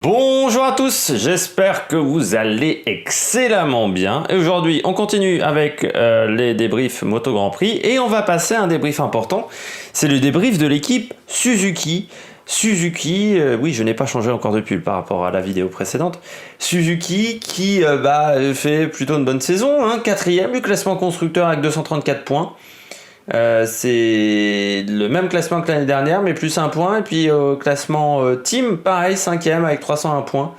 Bonjour à tous, j'espère que vous allez excellemment bien. Et aujourd'hui, on continue avec les débriefs Moto Grand Prix et on va passer à un débrief important. C'est le débrief de l'équipe Suzuki. Oui, je n'ai pas changé encore de pull par rapport à la vidéo précédente. Suzuki qui fait plutôt une bonne saison, hein, 4e du classement constructeur avec 234 points. C'est le même classement que l'année dernière, mais plus 1 point. Et puis au classement team, pareil, 5e avec 301 points.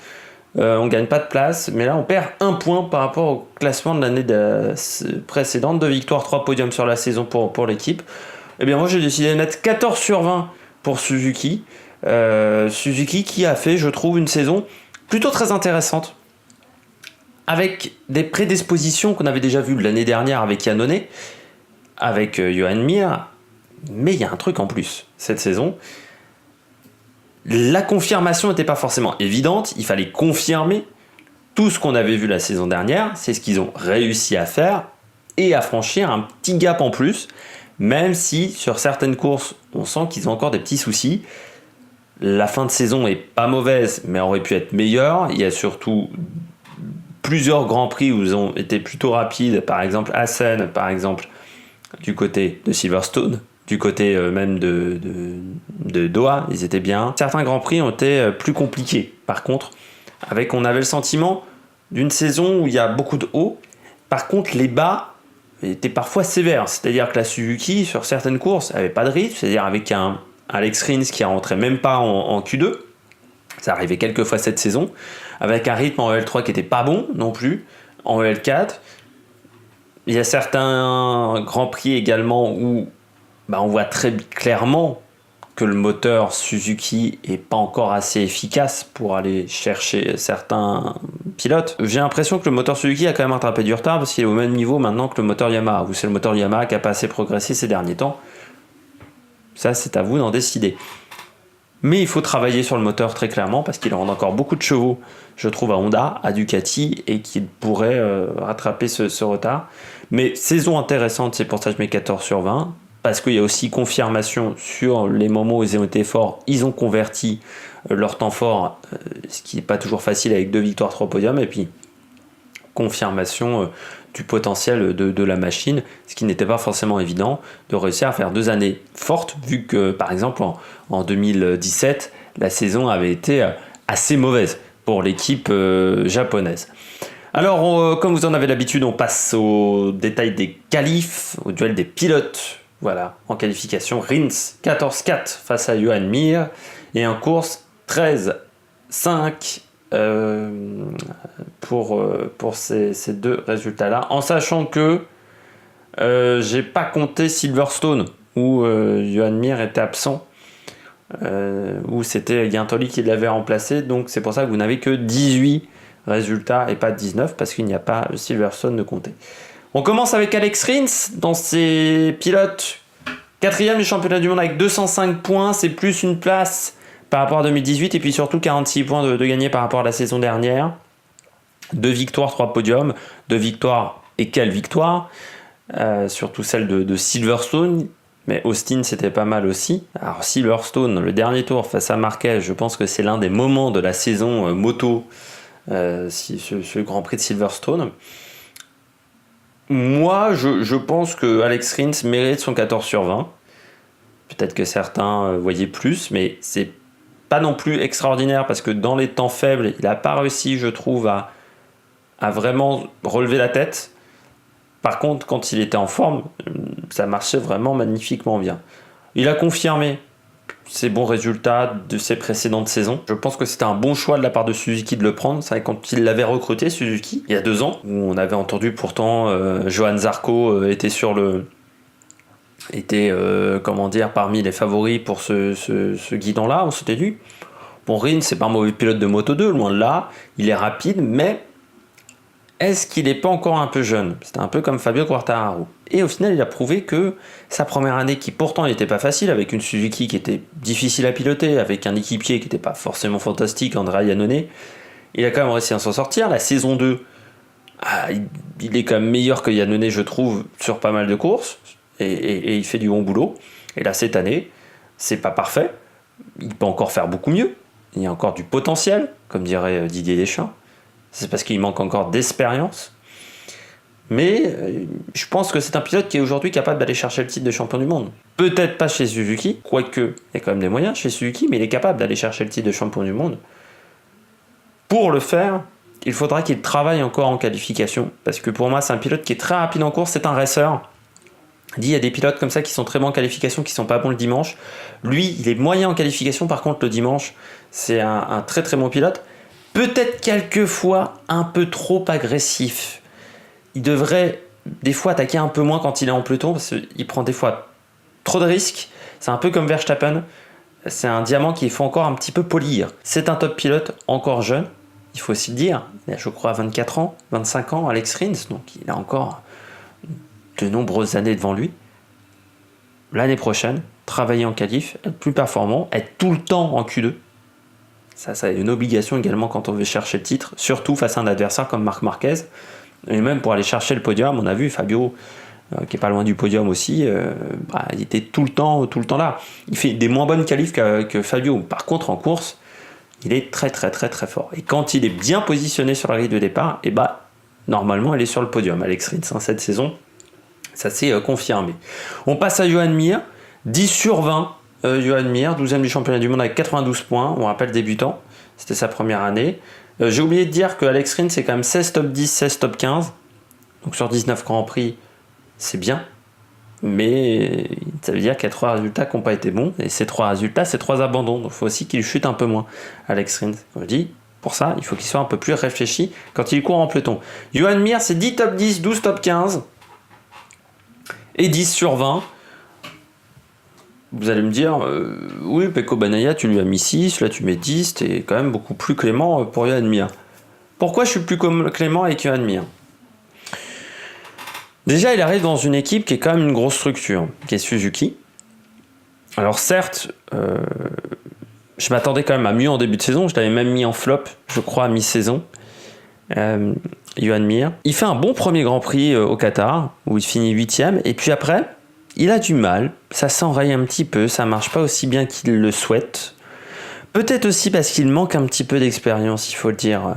On gagne pas de place, mais là on perd 1 point par rapport au classement de l'année précédente. 2 victoires, 3 podiums sur la saison pour l'équipe. Et bien moi j'ai décidé de mettre 14 sur 20 pour Suzuki. Suzuki qui a fait, je trouve, une saison plutôt très intéressante, avec des prédispositions qu'on avait déjà vues l'année dernière avec Iannone, avec Johan Mir, mais il y a un truc en plus cette saison. La confirmation n'était pas forcément évidente, il fallait confirmer tout ce qu'on avait vu la saison dernière, c'est ce qu'ils ont réussi à faire et à franchir un petit gap en plus, même si sur certaines courses on sent qu'ils ont encore des petits soucis. La fin de saison est pas mauvaise, mais aurait pu être meilleure. Il y a surtout plusieurs grands prix où ils ont été plutôt rapides, par exemple Assen, par exemple du côté de Silverstone, du côté même de Doha, ils étaient bien. Certains grands prix ont été plus compliqués. Par contre, on avait le sentiment d'une saison où il y a beaucoup de hauts. Par contre, les bas étaient parfois sévères. C'est-à-dire que la Suzuki, sur certaines courses, n'avait pas de rythme. C'est-à-dire avec un Alex Rins qui rentrait même pas en Q2. Ça arrivait quelques fois cette saison. Avec un rythme en EL3 qui n'était pas bon non plus. En EL4, il y a certains grands prix également où on voit très clairement que le moteur Suzuki est pas encore assez efficace pour aller chercher certains pilotes. J'ai l'impression que le moteur Suzuki a quand même rattrapé du retard parce qu'il est au même niveau maintenant que le moteur Yamaha, ou c'est le moteur Yamaha qui n'a pas assez progressé ces derniers temps. Ça, c'est à vous d'en décider. Mais il faut travailler sur le moteur très clairement parce qu'il en a encore beaucoup de chevaux, je trouve, à Honda, à Ducati, et qu'il pourrait rattraper ce retard. Mais saison intéressante, c'est pour ça que je mets 14 sur 20, parce qu'il y a aussi confirmation sur les moments où ils ont été forts, ils ont converti leur temps fort, ce qui n'est pas toujours facile avec 2 victoires, 3 podiums, et puis confirmation du potentiel de la machine, ce qui n'était pas forcément évident de réussir à faire 2 années fortes, vu que par exemple en 2017, la saison avait été assez mauvaise pour l'équipe japonaise. Alors, comme vous en avez l'habitude, on passe au détail des qualifs, au duel des pilotes. Voilà, en qualification, Rins 14-4 face à Johan Mir, et en course 13-5 pour ces deux résultats-là, en sachant que j'ai pas compté Silverstone, où Johan Mir était absent, où c'était Guintoli qui l'avait remplacé, donc c'est pour ça que vous n'avez que 18 résultats et pas 19, parce qu'il n'y a pas Silverstone de compter. On commence avec Alex Rins dans ses pilotes. 4e du championnat du monde avec 205 points, c'est plus une place par rapport à 2018, et puis surtout 46 points de gagné par rapport à la saison dernière. 2 victoires, 3 podiums, 2 victoires, et quelle victoire, surtout celle de Silverstone, mais Austin c'était pas mal aussi. Alors Silverstone, le dernier tour face à Marquez, je pense que c'est l'un des moments de la saison moto, ce Grand Prix de Silverstone. Moi, je pense que Alex Rins mérite son 14 sur 20. Peut-être que certains voyaient plus, mais c'est pas non plus extraordinaire, parce que dans les temps faibles, il n'a pas réussi, je trouve, à vraiment relever la tête. Par contre, quand il était en forme, ça marchait vraiment magnifiquement bien. Il a confirmé ses bons résultats de ses précédentes saisons. Je pense que c'était un bon choix de la part de Suzuki de le prendre. C'est vrai, quand il l'avait recruté, Suzuki, il y a 2 ans, où on avait entendu pourtant Johan Zarco était parmi les favoris pour ce guidon-là, on s'était dit. Bon, Rins, c'est pas un mauvais pilote de Moto 2, loin de là. Il est rapide, mais est-ce qu'il n'est pas encore un peu jeune? C'était un peu comme Fabio Quartararo. Et au final, il a prouvé que sa première année, qui pourtant n'était pas facile, avec une Suzuki qui était difficile à piloter, avec un équipier qui n'était pas forcément fantastique, Andrea Iannone, il a quand même réussi à s'en sortir. La saison 2, il est quand même meilleur que Iannone, je trouve, sur pas mal de courses, et il fait du bon boulot. Et là, cette année, c'est pas parfait, il peut encore faire beaucoup mieux, il y a encore du potentiel, comme dirait Didier Deschamps. C'est parce qu'il manque encore d'expérience. Mais je pense que c'est un pilote qui est aujourd'hui capable d'aller chercher le titre de champion du monde. Peut-être pas chez Suzuki, quoique il y a quand même des moyens chez Suzuki, mais il est capable d'aller chercher le titre de champion du monde. Pour le faire, il faudra qu'il travaille encore en qualification, parce que pour moi c'est un pilote qui est très rapide en course, c'est un racer. Il y a des pilotes comme ça qui sont très bons en qualification, qui sont pas bons le dimanche. Lui, il est moyen en qualification, par contre le dimanche, c'est un très très bon pilote. Peut-être quelquefois un peu trop agressif. Il devrait des fois attaquer un peu moins quand il est en peloton, parce qu'il prend des fois trop de risques. C'est un peu comme Verstappen. C'est un diamant qu'il faut encore un petit peu polir. C'est un top pilote, encore jeune, il faut aussi le dire. Il a, je crois, 24 ans, 25 ans, Alex Rins, donc il a encore de nombreuses années devant lui. L'année prochaine, travailler en qualif, être plus performant, être tout le temps en Q2. Ça est une obligation également quand on veut chercher le titre, surtout face à un adversaire comme Marc Marquez. Et même pour aller chercher le podium, on a vu Fabio, qui est pas loin du podium aussi, il était tout le temps là. Il fait des moins bonnes qualifs que Fabio. Par contre, en course, il est très très très très fort. Et quand il est bien positionné sur la grille de départ, normalement, il est sur le podium. Alex Rins, cette saison, ça s'est confirmé. On passe à Joan Mir, 10 sur 20. Joan Mir, 12e du championnat du monde avec 92 points. On rappelle débutant, c'était sa première année. J'ai oublié de dire que Alex Rins, c'est quand même 16 top 10, 16 top 15. Donc sur 19 Grands Prix, c'est bien. Mais ça veut dire qu'il y a 3 résultats qui n'ont pas été bons. Et ces 3 résultats, c'est 3 abandons. Donc il faut aussi qu'il chute un peu moins, Alex Rins. Comme je dis, pour ça, il faut qu'il soit un peu plus réfléchi quand il court en peloton. Joan Mir, c'est 10 top 10, 12 top 15. Et 10 sur 20. Vous allez me dire, oui, Pecco Bagnaia, tu lui as mis 6, là tu mets 10, t'es quand même beaucoup plus clément pour Joan Mir. Pourquoi je suis plus clément avec Joan Mir ? Déjà, il arrive dans une équipe qui est quand même une grosse structure, qui est Suzuki. Alors certes, je m'attendais quand même à mieux en début de saison, je l'avais même mis en flop, je crois, à mi-saison. Joan Mir. Il fait un bon premier Grand Prix au Qatar, où il finit 8ème, et puis après, il a du mal, ça s'enraye un petit peu, ça marche pas aussi bien qu'il le souhaite. Peut-être aussi parce qu'il manque un petit peu d'expérience, il faut le dire.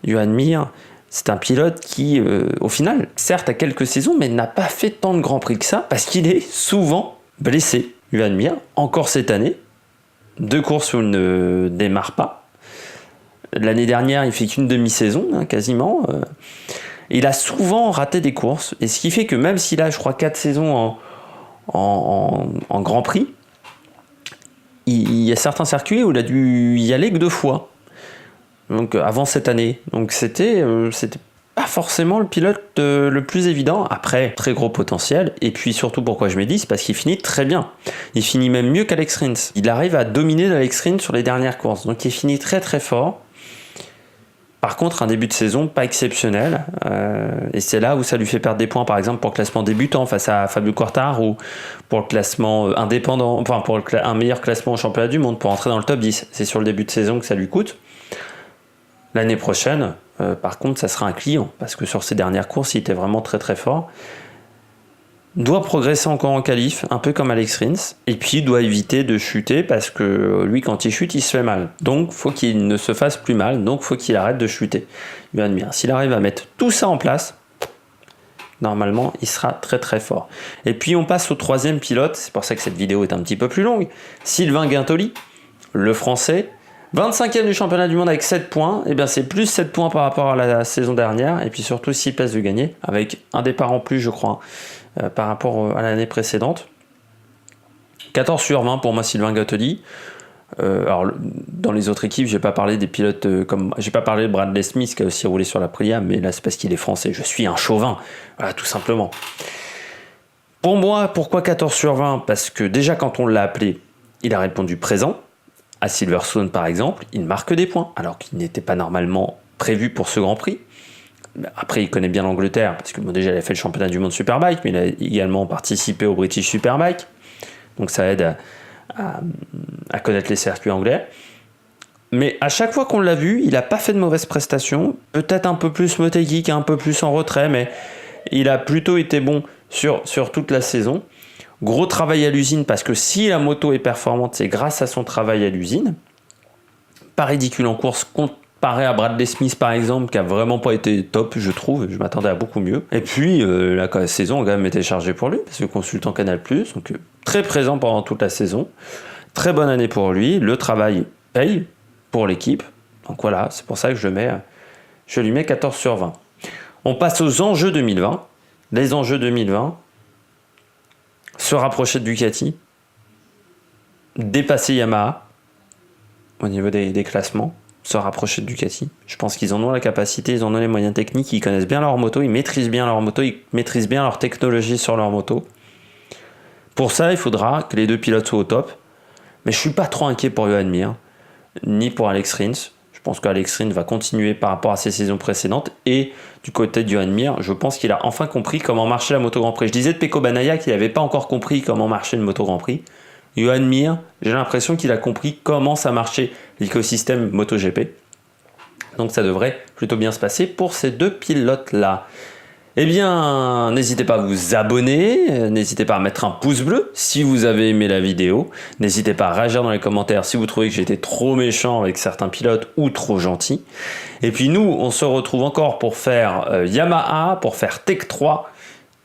Joan Mir, c'est un pilote qui, au final, certes a quelques saisons, mais n'a pas fait tant de Grands Prix que ça, parce qu'il est souvent blessé. Joan Mir, encore cette année, 2 courses où il ne démarre pas. L'année dernière, il fait qu'une demi-saison, quasiment. Il a souvent raté des courses, et ce qui fait que même s'il a, je crois, 4 saisons en Grand Prix, il y a certains circuits où il a dû y aller que 2 fois. Donc avant cette année. Donc c'était pas forcément le pilote le plus évident. Après, très gros potentiel. Et puis surtout, pourquoi je mets 10 ? Parce qu'il finit très bien. Il finit même mieux qu'Alex Rins. Il arrive à dominer Alex Rins sur les dernières courses. Donc il finit très très fort. Par contre, un début de saison pas exceptionnel. Et c'est là où ça lui fait perdre des points, par exemple, pour le classement débutant face à Fabio Quartararo, ou pour le classement indépendant, enfin pour un meilleur classement au championnat du monde, pour entrer dans le top 10. C'est sur le début de saison que ça lui coûte. L'année prochaine, par contre, ça sera un client, parce que sur ces dernières courses, il était vraiment très très fort. Doit progresser encore en qualif, un peu comme Alex Rins, et puis doit éviter de chuter, parce que lui, quand il chute, il se fait mal. Donc, faut qu'il ne se fasse plus mal, donc faut qu'il arrête de chuter. Joan Mir, s'il arrive à mettre tout ça en place, normalement, il sera très très fort. Et puis, on passe au 3e pilote, c'est pour ça que cette vidéo est un petit peu plus longue, Sylvain Guintoli, le français, 25e du championnat du monde avec 7 points, et bien c'est plus 7 points par rapport à la saison dernière, et puis surtout 6 places de gagné, avec un départ en plus, je crois, par rapport à l'année précédente. 14 sur 20 pour moi, Sylvain Guintoli. Alors, dans les autres équipes, j'ai pas parlé des pilotes j'ai pas parlé de Bradley Smith qui a aussi roulé sur la Aprilia, mais là c'est parce qu'il est français. Je suis un chauvin, voilà, tout simplement. Pour moi, pourquoi 14 sur 20 ? Parce que déjà, quand on l'a appelé, il a répondu présent. À Silverstone, par exemple, il marque des points, alors qu'il n'était pas normalement prévu pour ce Grand Prix. Après, il connaît bien l'Angleterre, parce que déjà, il a fait le championnat du monde Superbike, mais il a également participé au British Superbike. Donc ça aide à connaître les circuits anglais. Mais à chaque fois qu'on l'a vu, il n'a pas fait de mauvaises prestations. Peut-être un peu plus Motegi, un peu plus en retrait, mais il a plutôt été bon sur toute la saison. Gros travail à l'usine, parce que si la moto est performante, c'est grâce à son travail à l'usine. pas ridicule en course comparé à Bradley Smith par exemple, qui a vraiment pas été top, je trouve. Je m'attendais à beaucoup mieux. Et puis la saison a quand même été chargée pour lui, parce que consultant Canal+, donc très présent pendant toute la saison. Très bonne année pour lui. Le travail paye pour l'équipe. Donc voilà, c'est pour ça que je lui mets 14 sur 20. On passe aux enjeux 2020. Les enjeux 2020, se rapprocher de Ducati, dépasser Yamaha au niveau des classements, se rapprocher de Ducati. Je pense qu'ils en ont la capacité, ils en ont les moyens techniques, ils connaissent bien leur moto, ils maîtrisent bien leur moto, ils maîtrisent bien leur technologie sur leur moto. Pour ça, il faudra que les deux pilotes soient au top. Mais je ne suis pas trop inquiet pour Johan Mir, ni pour Alex Rins. Je pense qu'Alex Rins va continuer par rapport à ses saisons précédentes. Et du côté de Johan Mir, je pense qu'il a enfin compris comment marchait la moto Grand Prix. Je disais de Pecco Bagnaia qu'il n'avait pas encore compris comment marchait une moto Grand Prix. Johan Mir, j'ai l'impression qu'il a compris comment ça marchait l'écosystème MotoGP. Donc ça devrait plutôt bien se passer pour ces deux pilotes-là. Eh bien, n'hésitez pas à vous abonner, n'hésitez pas à mettre un pouce bleu si vous avez aimé la vidéo, n'hésitez pas à réagir dans les commentaires si vous trouvez que j'étais trop méchant avec certains pilotes ou trop gentil. Et puis nous, on se retrouve encore pour faire Yamaha, pour faire Tech 3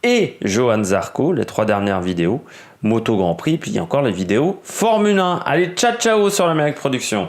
et Johann Zarco, les 3 dernières vidéos, Moto Grand Prix, puis il y a encore les vidéos Formule 1. Allez, ciao ciao sur l'Amérique Production.